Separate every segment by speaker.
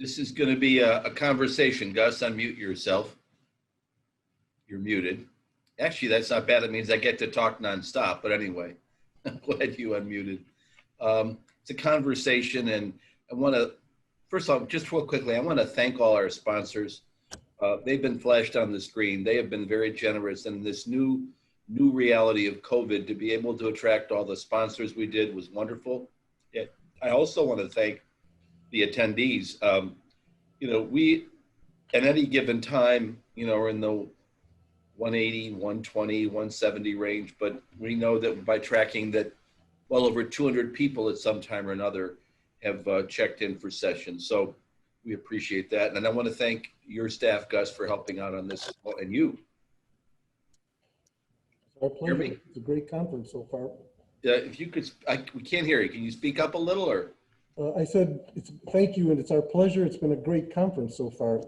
Speaker 1: This is going to be a conversation. Gus, unmute yourself. You're muted. Actually, that's not bad. It means I get to talk nonstop. But anyway, I'm glad you unmuted. It's a conversation, and I want to, first of all, just real quickly, I want to thank all our sponsors. They've been flashed on the screen. They have been very generous, and this new reality of COVID, to be able to attract all the sponsors we did was wonderful. I also want to thank the attendees. We, at any given time, are in the 180, 120, 170 range, but we know that by tracking that well over 200 people at some time or another have checked in for sessions. So we appreciate that. And I want to thank your staff, Gus, for helping out on this, and you.
Speaker 2: Our pleasure. It's a great conference so far.
Speaker 1: If you could, we can't hear you. Can you speak up a little, or?
Speaker 2: I said, thank you, and it's our pleasure. It's been a great conference so far.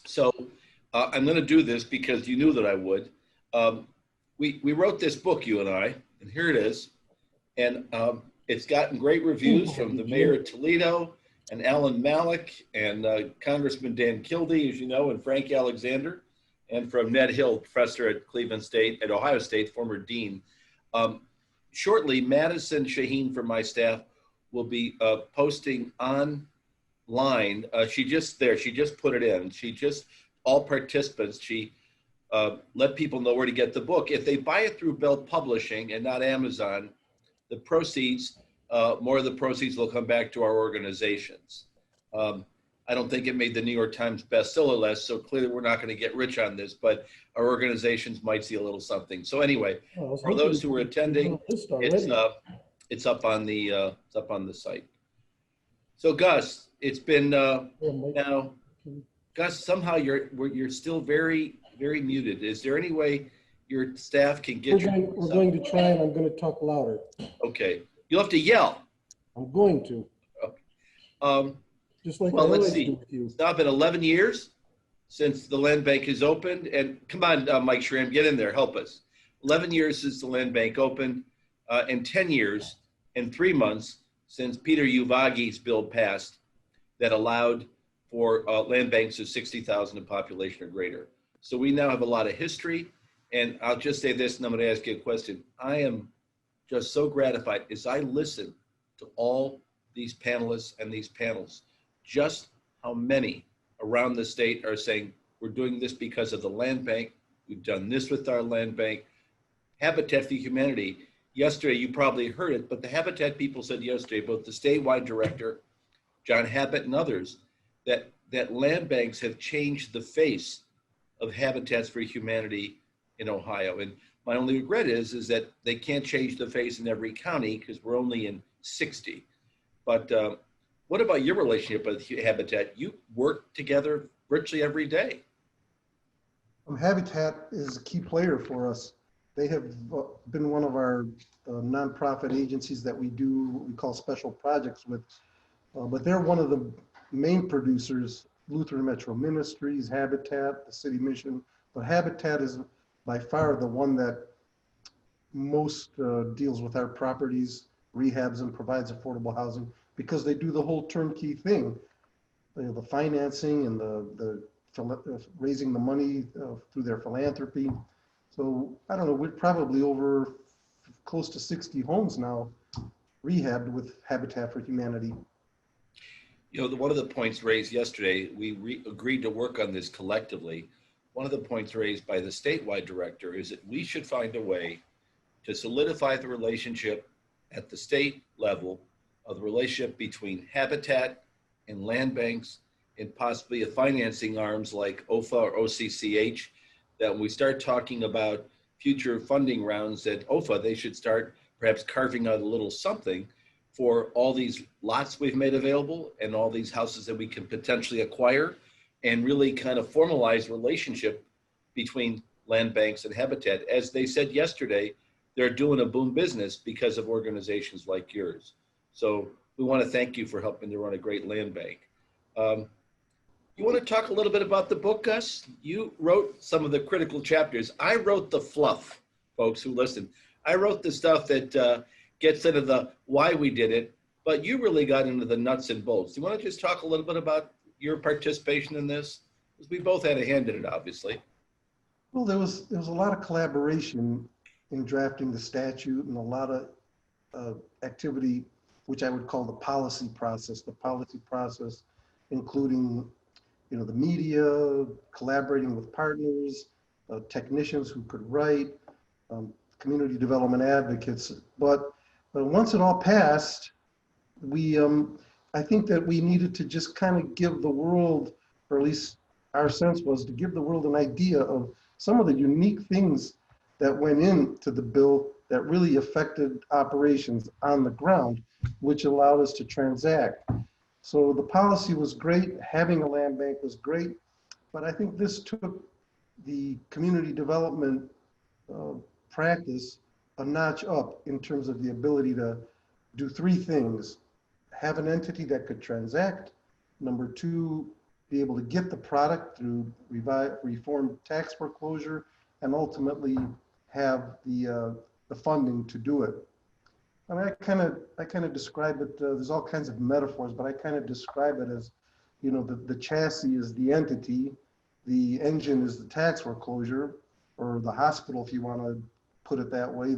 Speaker 1: So I'm going to do this because you knew that I would. We wrote this book, you and I, and here it is. And it's gotten great reviews from the mayor of Toledo and Alan Malik and Congressman Dan Kildee, as you know, and Frank Alexander, and from Ned Hill, professor at Ohio State, former dean. Shortly, Madison Shaheen from my staff will be posting online. She just put it in. All participants, she let people know where to get the book. If they buy it through Bell Publishing and not Amazon, the proceeds, more of the proceeds will come back to our organizations. I don't think it made the New York Times bestseller list, so clearly we're not going to get rich on this, but our organizations might see a little something. So anyway, for those who are attending, it's up on the site. So Gus, it's been now. Gus, somehow you're still very, very muted. Is there any way your staff can get you?
Speaker 2: We're going to try, and I'm going to talk louder.
Speaker 1: Okay, you'll have to yell.
Speaker 2: I'm going to.
Speaker 1: Okay.
Speaker 2: Just like
Speaker 1: well, let's
Speaker 2: do
Speaker 1: see.
Speaker 2: with you.
Speaker 1: It's now been 11 years since the land bank has opened, and come on, Mike Schramm, get in there, help us. 11 years since the land bank opened, and 10 years and 3 months since Peter Uvagi's bill passed that allowed for land banks of 60,000 in population or greater. So we now have a lot of history, and I'll just say this, and I'm going to ask you a question. I am just so gratified as I listen to all these panelists and these panels, just how many around the state are saying, we're doing this because of the land bank, we've done this with our land bank. Habitat for Humanity, yesterday, you probably heard it, but the Habitat people said yesterday, both the statewide director, John Habit, and others, that land banks have changed the face of Habitats for Humanity in Ohio. And my only regret is that they can't change the face in every county because we're only in 60. But what about your relationship with Habitat? You work together virtually every day.
Speaker 3: Habitat is a key player for us. They have been one of our nonprofit agencies that we do what we call special projects with. But they're one of the main producers, Lutheran Metro Ministries, Habitat, the City Mission. But Habitat is by far the one that most deals with our properties, rehabs, and provides affordable housing because they do the whole turnkey thing. The financing and the raising the money through their philanthropy. So I don't know, we're probably over close to 60 homes now rehabbed with Habitat for Humanity.
Speaker 1: One of the points raised yesterday, we agreed to work on this collectively. One of the points raised by the statewide director is that we should find a way to solidify the relationship at the state level of the relationship between Habitat and land banks and possibly a financing arms like OFA or OCCH, that when we start talking about future funding rounds at OFA, they should start perhaps carving out a little something for all these lots we've made available and all these houses that we can potentially acquire, and really kind of formalize relationship between land banks and Habitat. As they said yesterday, they're doing a boom business because of organizations like yours. So we want to thank you for helping to run a great land bank. You want to talk a little bit about the book, Gus? You wrote some of the critical chapters. I wrote the fluff, folks who listen. I wrote the stuff that gets into the why we did it, but you really got into the nuts and bolts. Do you want to just talk a little bit about your participation in this? Because we both had a hand in it, obviously.
Speaker 3: Well, there was a lot of collaboration in drafting the statute and a lot of activity, which I would call the policy process. The policy process, including, the media, collaborating with partners, technicians who could write, community development advocates. But once it all passed, I think that we needed to just kind of give the world, or at least our sense was to give the world an idea of some of the unique things that went into the bill that really affected operations on the ground, which allowed us to transact. So the policy was great, having a land bank was great, but I think this took the community development practice a notch up in terms of the ability to do three things: have an entity that could transact, number two, be able to get the product through reformed tax foreclosure, and ultimately have the funding to do it. I mean, I kind of describe it. There's all kinds of metaphors, but I kind of describe it as, the chassis is the entity, the engine is the tax foreclosure, or the hospital, if you want to put it that way.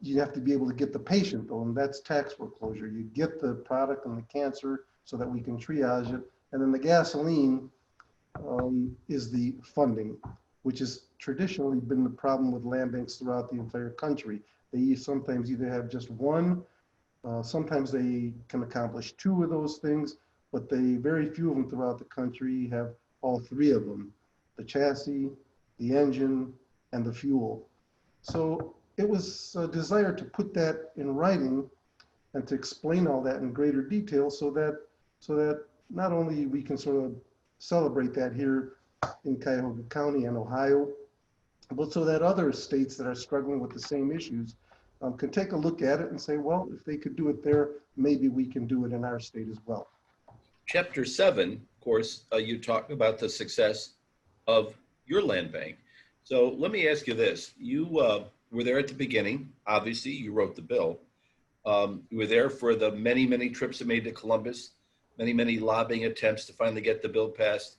Speaker 3: You have to be able to get the patient though, and that's tax foreclosure. You get the product and the cancer so that we can triage it, and then the gasoline is the funding, which has traditionally been the problem with land banks throughout the entire country. They sometimes either have just one, sometimes they can accomplish two of those things, but very few of them throughout the country have all three of them: the chassis, the engine, and the fuel. So it was a desire to put that in writing and to explain all that in greater detail so that not only we can sort of celebrate that here in Cuyahoga County and Ohio, but so that other states that are struggling with the same issues can take a look at it and say, well, if they could do it there, maybe we can do it in our state as well.
Speaker 1: Chapter 7, of course, you talk about the success of your land bank. So let me ask you this. You were there at the beginning. Obviously, you wrote the bill. You were there for the many, many trips that made to Columbus, many, many lobbying attempts to finally get the bill passed.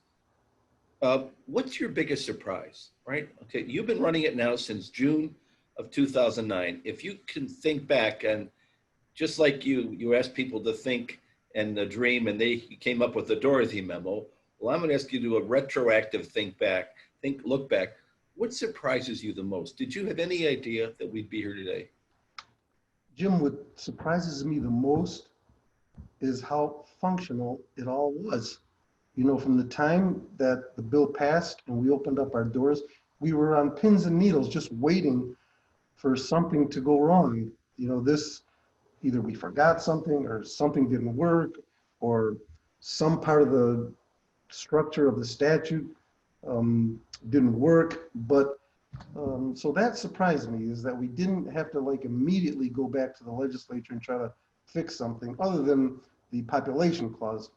Speaker 1: What's your biggest surprise, right? Okay, you've been running it now since June of 2009. If you can think back, and just like you asked people to think and dream, and they came up with the Dorothy memo. Well, I'm going to ask you to do a retroactive look back. What surprises you the most? Did you have any idea that we'd be here today?
Speaker 3: Jim, what surprises me the most is how functional it all was. From the time that the bill passed and we opened up our doors, we were on pins and needles just waiting for something to go wrong. Either we forgot something or something didn't work or some part of the structure of the statute didn't work. But so that surprised me, is that we didn't have to immediately go back to the legislature and try to fix something other than the population clause,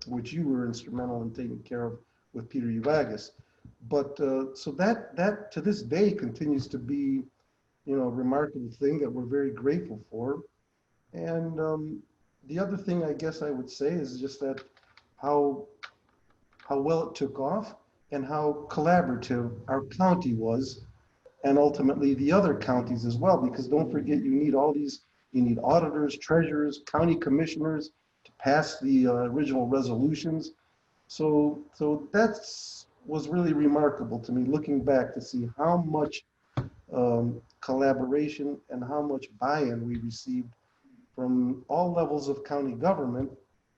Speaker 3: which you were instrumental in taking care of with Peter Uvagis. But so that to this day continues to be, a remarkable thing that we're very grateful for. And the other thing I guess I would say is just that how well it took off and how collaborative our county was, and ultimately the other counties as well, because don't forget, you need auditors, treasurers, county commissioners to pass the original resolutions. So that was really remarkable to me, looking back to see how much collaboration and how much buy-in we received from all levels of county government,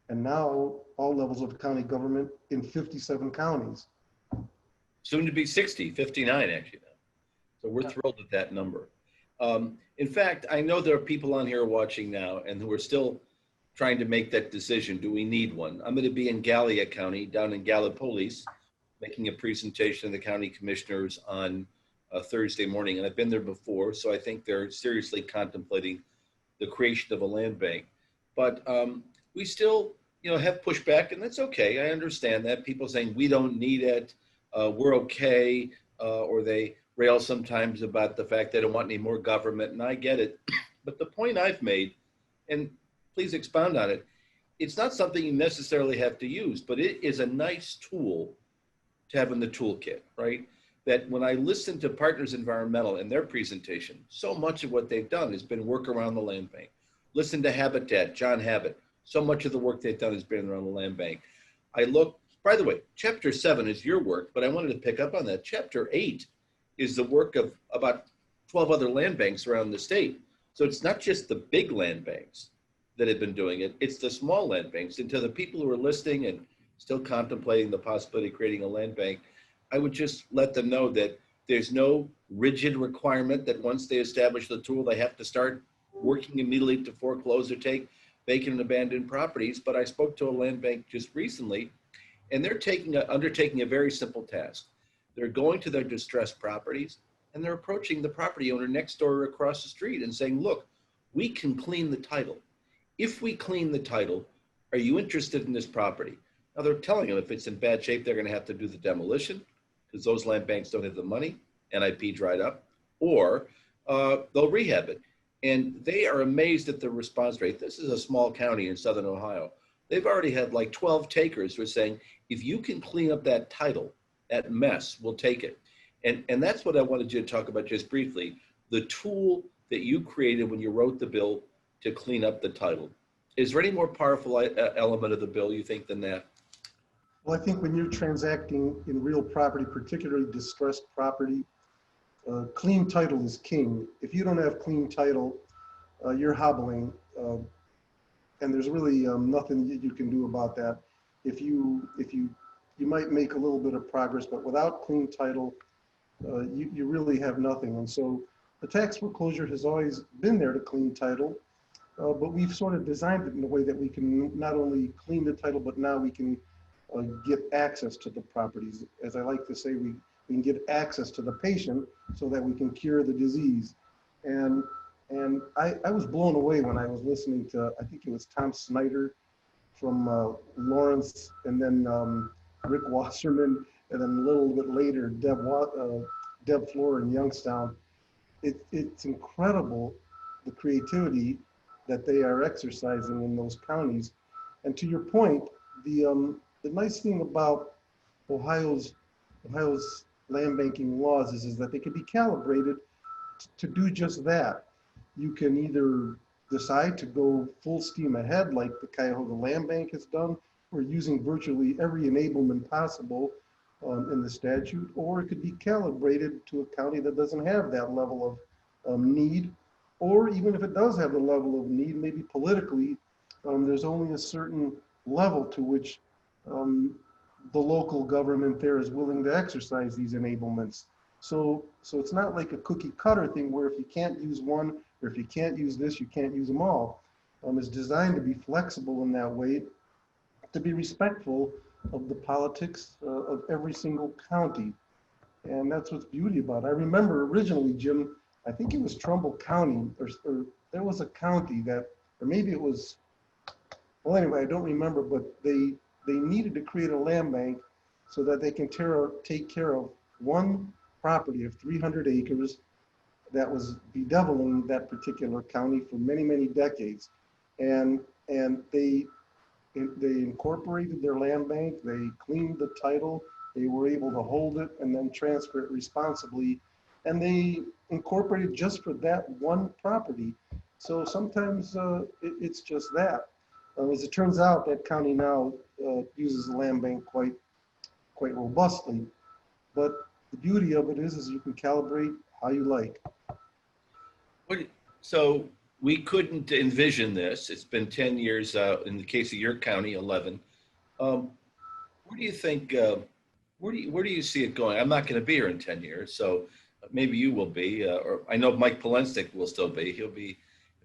Speaker 3: and now all levels of county government in 57 counties.
Speaker 1: Soon to be 60, 59 actually now. So we're thrilled at that number. In fact, I know there are people on here watching now and who are still trying to make that decision. Do we need one? I'm going to be in Gallia County, down in Gallipolis, making a presentation to the county commissioners on Thursday morning. And I've been there before, so I think they're seriously contemplating the creation of a land bank. But we still, have pushback, and that's okay. I understand that. People saying we don't need it, we're okay, or they rail sometimes about the fact they don't want any more government, and I get it. But the point I've made, and please expound on it. It's not something you necessarily have to use, but it is a nice tool to have in the toolkit, right? That when I listen to Partners Environmental and their presentation, so much of what they've done has been work around the land bank. Listen to Habitat, John Habit. So much of the work they've done has been around the land bank. I look, by the way, chapter 7 is your work, but I wanted to pick up on that. Chapter 8 is the work of about 12 other land banks around the state. So it's not just the big land banks that have been doing it, it's the small land banks. And to the people who are listening and still contemplating the possibility of creating a land bank, I would just let them know that there's no rigid requirement that once they establish the tool, they have to start working immediately to foreclose or take vacant and abandoned properties. But I spoke to a land bank just recently, and they're undertaking a very simple task. They're going to their distressed properties, and they're approaching the property owner next door or across the street and saying, look, we can clean the title. If we clean the title, are you interested in this property? Now they're telling them if it's in bad shape, they're going to have to do the demolition because those land banks don't have the money, NIP dried up, or they'll rehab it. And they are amazed at the response rate. This is a small county in Southern Ohio. They've already had like 12 takers who are saying, if you can clean up that title, that mess, we'll take it. And that's what I wanted you to talk about just briefly, the tool that you created when you wrote the bill to clean up the title. Is there any more powerful element of the bill you think than that?
Speaker 3: Well, I think when you're transacting in real property, particularly distressed property, clean title is king. If you don't have clean title, you're hobbling, and there's really nothing you can do about that. If you might make a little bit of progress, but without clean title, you really have nothing. And so the tax foreclosure has always been there to clean title, but we've sort of designed it in a way that we can not only clean the title, but now we can get access to the properties. As I like to say, we can get access to the patient so that we can cure the disease. And I was blown away when I was listening to, I think it was Tom Snyder from Lawrence, and then Rick Wasserman, and then a little bit later, Deb Floor in Youngstown. It's incredible the creativity that they are exercising in those counties. And to your point, the nice thing about Ohio's land banking laws is that they can be calibrated to do just that. You can either decide to go full steam ahead like the Cuyahoga Land Bank has done, or using virtually every enablement possible in the statute, or it could be calibrated to a county that doesn't have that level of need, or even if it does have the level of need, maybe politically, there's only a certain level to which the local government there is willing to exercise these enablements. So it's not like a cookie cutter thing where if you can't use one, or if you can't use this, you can't use them all. It's designed to be flexible in that way, to be respectful of the politics of every single county. And that's what's beauty about it. I remember originally, Jim, I think it was Trumbull County, or there was a county that, or maybe it was, well, anyway, I don't remember, but they needed to create a land bank so that they can take care of one property of 300 acres that was bedeviling that particular county for many, many decades. And they incorporated their land bank, they cleaned the title, they were able to hold it and then transfer it responsibly. And they incorporated just for that one property. So sometimes it's just that. As it turns out, that county now uses the land bank quite robustly. But the beauty of it is you can calibrate how you like.
Speaker 1: So we couldn't envision this. It's been 10 years, in the case of your county, 11. Where do you think, where do you see it going? I'm not going to be here in 10 years, so maybe you will be, or I know Mike Polensnik will still be. He'll be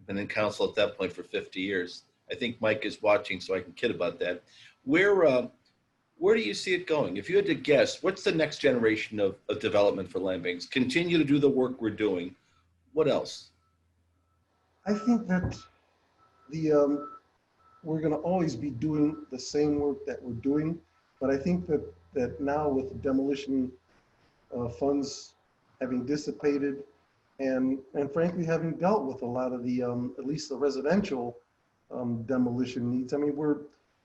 Speaker 1: been in council at that point for 50 years. I think Mike is watching, so I can kid about that. Where do you see it going? If you had to guess, what's the next generation of development for land banks? Continue to do the work we're doing. What else?
Speaker 3: I think that we're going to always be doing the same work that we're doing, but I think that now with demolition funds having dissipated, and frankly having dealt with a lot of the at least the residential demolition needs. I mean,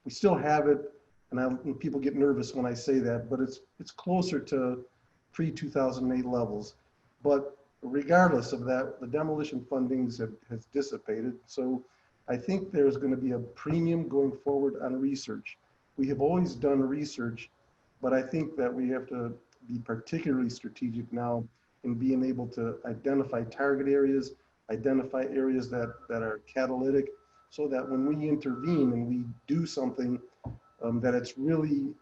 Speaker 3: we still have it, and people get nervous when I say that, but it's closer to pre-2008 levels. But regardless of that, the demolition fundings has dissipated. So I think there's going to be a premium going forward on research. We have always done research, but I think that we have to be particularly strategic now in being able to identify target areas, identify areas that are catalytic, so that when we intervene and we do something, that it's really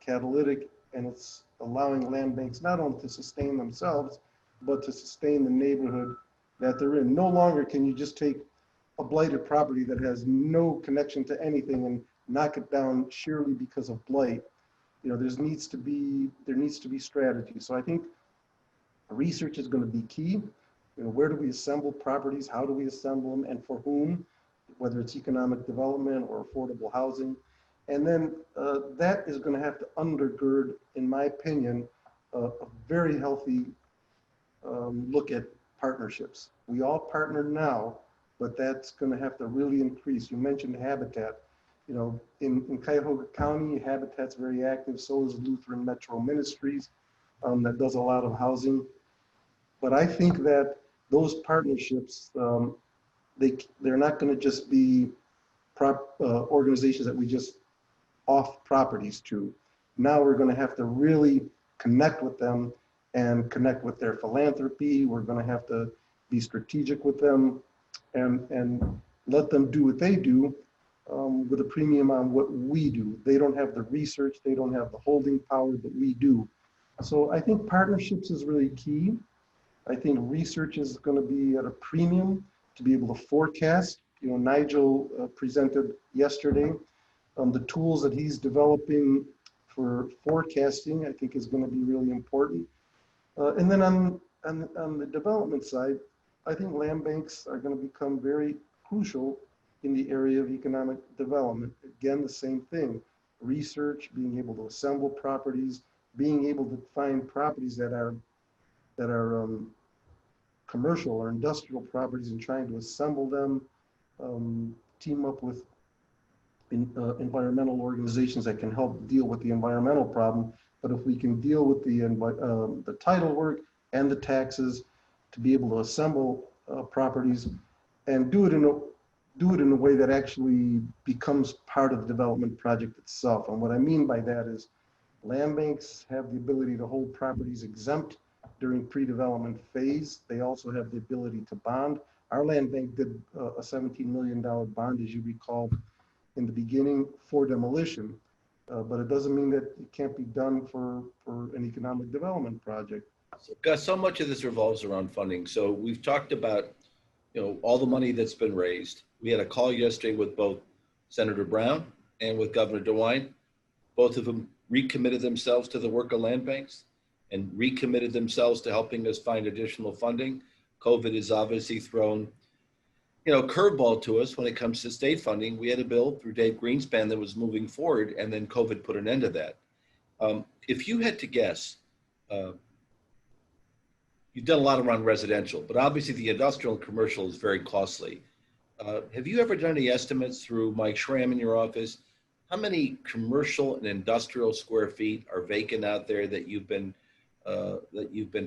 Speaker 3: catalytic, and it's allowing land banks not only to sustain themselves, but to sustain the neighborhood that they're in. No longer can you just take a blighted property that has no connection to anything and knock it down sheerly because of blight. You know, there needs to be strategy. So I think research is going to be key. You know, where do we assemble properties? How do we assemble them, and for whom? Whether it's economic development or affordable housing. And then that is going to have to undergird, in my opinion, a very healthy look at partnerships. We all partner now, but that's going to have to really increase. You mentioned Habitat. You know, in Cuyahoga County, Habitat's very active. So is Lutheran Metro Ministries, that does a lot of housing. But I think that those partnerships, they're not going to just be organizations that we just off properties to. Now we're going to have to really connect with them and connect with their philanthropy. We're going to have to be strategic with them and let them do what they do, with a premium on what we do. They don't have the research, they don't have the holding power that we do. So I think partnerships is really key. I think research is going to be at a premium to be able to forecast. You know, Nigel presented yesterday. The tools that he's developing for forecasting, I think, is going to be really important. And then on the development side, I think land banks are going to become very crucial in the area of economic development. Again, the same thing: research, being able to assemble properties, being able to find properties that are commercial or industrial properties, and trying to assemble them, team up with environmental organizations that can help deal with the environmental problem. But if we can deal with the title work and the taxes, to be able to assemble properties and do it in a way that actually becomes part of the development project itself. And what I mean by that is land banks have the ability to hold properties exempt during pre-development phase. They also have the ability to bond. Our land bank did a $17 million bond, as you recall, in the beginning for demolition. But it doesn't mean that it can't be done for an economic development project.
Speaker 1: So, Gus, so much of this revolves around funding. So we've talked about, you know, all the money that's been raised. We had a call yesterday with both Senator Brown and with Governor DeWine. Both of them recommitted themselves to the work of land banks and recommitted themselves to helping us find additional funding. COVID has obviously thrown, you know, curveball to us when it comes to state funding. We had a bill through Dave Greenspan that was moving forward, and then COVID put an end to that. If you had to guess, you've done a lot around residential, but obviously the industrial and commercial is very costly. Have you ever done any estimates through Mike Schramm in your office? How many commercial and industrial square feet are vacant out there that you've been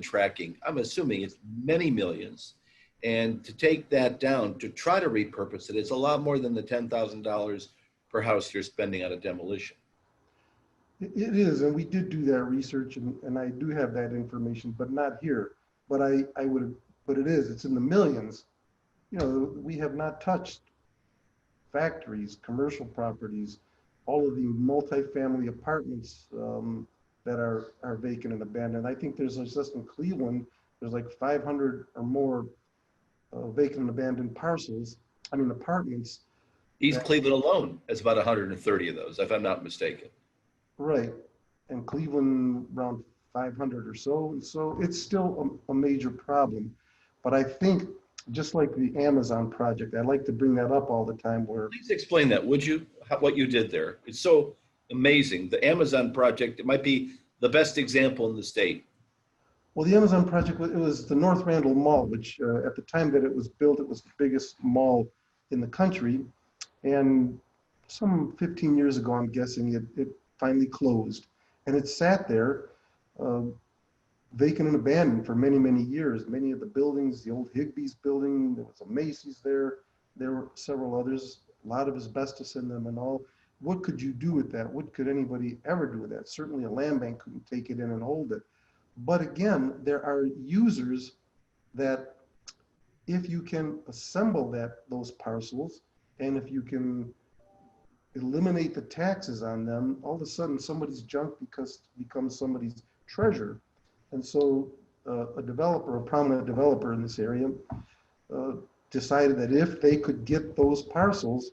Speaker 1: tracking? I'm assuming it's many millions. And to take that down, to try to repurpose it, it's a lot more than the $10,000 per house you're spending on a demolition.
Speaker 3: It is, and we did do that research, and I do have that information, but not here. But it's in the millions. You know, we have not touched factories, commercial properties, all of the multifamily apartments that are vacant and abandoned. I think there's just in Cleveland, there's like 500 or more vacant and abandoned apartments.
Speaker 1: East Cleveland alone has about 130 of those, if I'm not mistaken.
Speaker 3: Right, and Cleveland around 500 or so. And so it's still a major problem. But I think, just like the Amazon project, I like to bring that up all the time.
Speaker 1: Please explain that, would you? What you did there. It's so amazing. The Amazon project, it might be the best example in the state.
Speaker 3: Well, the Amazon project, it was the North Randall Mall, which at the time that it was built, it was the biggest mall in the country. And some 15 years ago, I'm guessing, it finally closed. And it sat there uh, vacant and abandoned for many, many years. Many of the buildings, the old Higbee's building, there was a Macy's there. There were several others, a lot of asbestos in them and all. What could you do with that? What could anybody ever do with that? Certainly a land bank couldn't take it in and hold it. But again, there are users that if you can assemble those parcels, and if you can eliminate the taxes on them, all of a sudden somebody's junk becomes somebody's treasure. And so a developer, a prominent developer in this area, uh, decided that if they could get those parcels,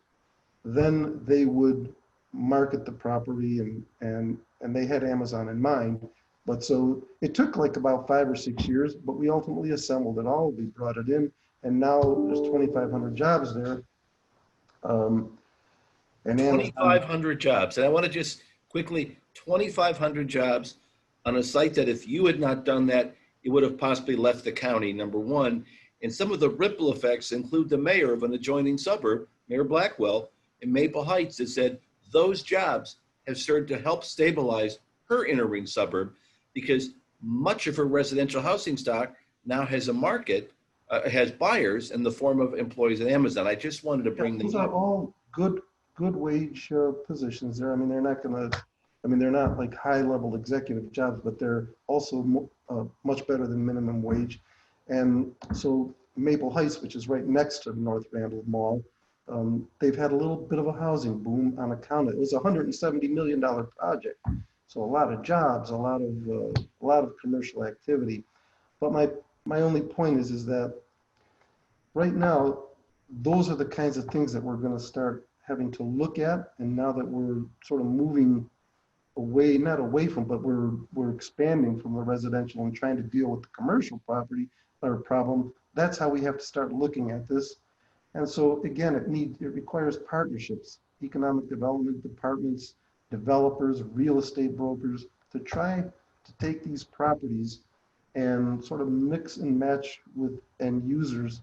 Speaker 3: then they would market the property, and they had Amazon in mind. But so it took like about 5 or 6 years, but we ultimately assembled it all. We brought it in, and now there's 2,500 jobs there. And Amazon,
Speaker 1: 2,500 jobs. And I want to just quickly, 2,500 jobs on a site that if you had not done that, it would have possibly left the county, number one. And some of the ripple effects include the mayor of an adjoining suburb, Mayor Blackwell, in Maple Heights, that said those jobs have served to help stabilize her inner ring suburb, because much of her residential housing stock now has a market, has buyers in the form of employees at Amazon. I just wanted to bring
Speaker 3: those
Speaker 1: them
Speaker 3: are
Speaker 1: up.
Speaker 3: all good wage positions there. I mean, they're not gonna, I mean, they're not like high level executive jobs, but they're also much better than minimum wage. And so Maple Heights, which is right next to North Randall Mall, they've had a little bit of a housing boom on account of it. It was a $170 million project. So a lot of jobs, a lot of commercial activity. But my only point is that right now, those are the kinds of things that we're going to start having to look at. And now that we're sort of moving away, not away from, but we're expanding from the residential and trying to deal with the commercial property or problem, that's how we have to start looking at this. And so again, it requires partnerships, economic development departments, developers, real estate brokers, to try to take these properties and sort of mix and match with end users.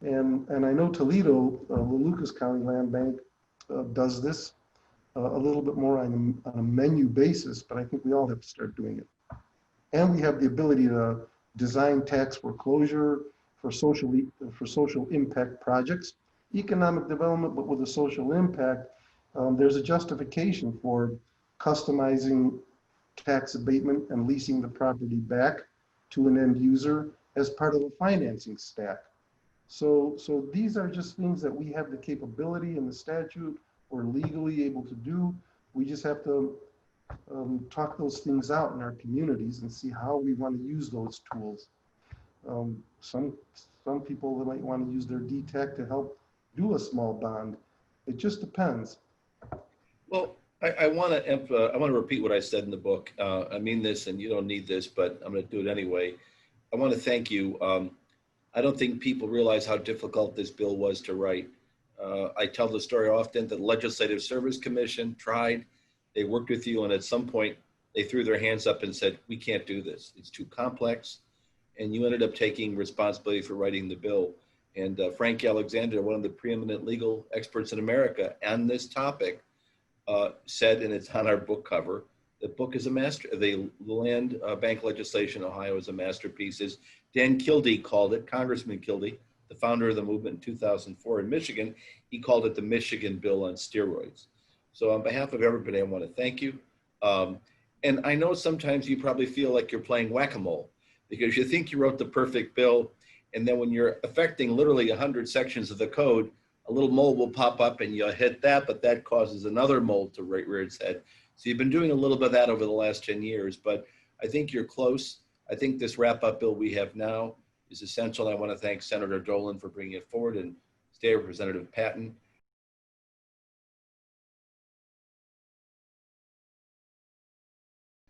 Speaker 3: And I know Toledo, the Lucas County Land Bank does this a little bit more on a menu basis, but I think we all have to start doing it. And we have the ability to design tax foreclosure for social impact projects, economic development, but with a social impact. There's a justification for customizing tax abatement and leasing the property back to an end user as part of the financing stack. So these are just things that we have the capability in the statute or legally able to do. We just have to talk those things out in our communities and see how we want to use those tools. Some people might want to use their DTAC to help do a small bond. It just depends.
Speaker 1: Well, I want to repeat what I said in the book. I mean this, and you don't need this, but I'm going to do it anyway. I want to thank you. I don't think people realize how difficult this bill was to write. I tell the story often that the Legislative Service Commission tried. They worked with you, and at some point, they threw their hands up and said, "We can't do this. It's too complex." And you ended up taking responsibility for writing the bill. And Frank Alexander, one of the preeminent legal experts in America on this topic, said, and it's on our book cover, the book is a master. The land bank legislation in Ohio is a masterpiece. As Dan Kildee called it, Congressman Kildee, the founder of the movement in 2004 in Michigan, he called it the Michigan Bill on steroids. So on behalf of everybody, I want to thank you. And I know sometimes you probably feel like you're playing whack-a-mole because you think you wrote the perfect bill, and then when you're affecting literally 100 sections of the code, a little mole will pop up and you'll hit that, but that causes another mole to rear its head. So you've been doing a little bit of that over the last 10 years, but I think you're close. I think this wrap-up bill we have now is essential. I want to thank Senator Dolan for bringing it forward, and State Representative Patton.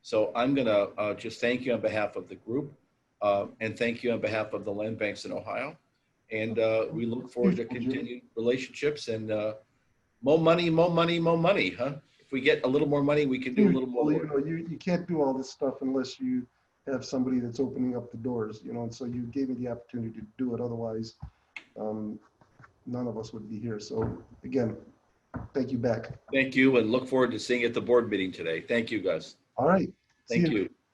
Speaker 1: So I'm going to just thank you on behalf of the group, and thank you on behalf of the land banks in Ohio. And we look forward to continued relationships and more money, huh? If we get a little more money, we can do a little more.
Speaker 3: Well, you can't do all this stuff unless you have somebody that's opening up the doors, and so you gave me the opportunity to do it. Otherwise, none of us would be here. So again, thank you back.
Speaker 1: Thank you, and look forward to seeing you at the board meeting today. Thank you, Gus.
Speaker 3: All right. See
Speaker 1: Thank
Speaker 3: you.
Speaker 1: you.